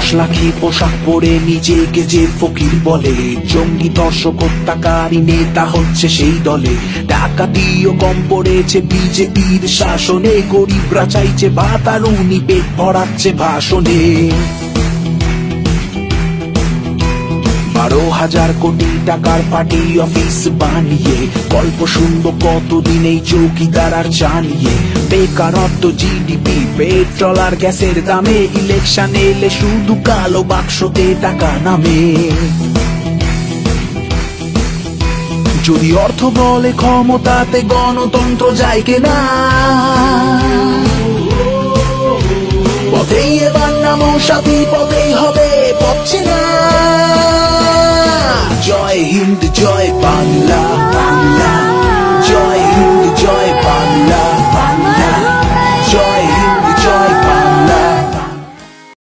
10 লাখে পোশাক পরে নিজেকে যে ফকির বলে, জঙ্গি দর্শক হত্যাকারী নেতা হচ্ছে সেই দলে। ডাকাতিও কম পড়েছে বিজেপির শাসনে, গরিবরা চাইছে ভাত আর উনি পেট ভরাচ্ছে ভাষণে। 12,000 কোটি টাকার পার্টি অফিস বানিয়ে গল্প শুনবো কতদিন এই চৌকিদার আর চালিয়ে। বেকারত্ব, জিডিপি, পেট্রোল আর গ্যাসের দামে, ইলেকশন এলে শুধু কালো বাক্সতে টাকা নামে। যদি অর্থ বলে ক্ষমতাতে গণতন্ত্র যায় কেনা, পথেই এবার নামো সাথী, পথেই হবে পথ চেনা। জয় হিন্দ, জয় বাংলা।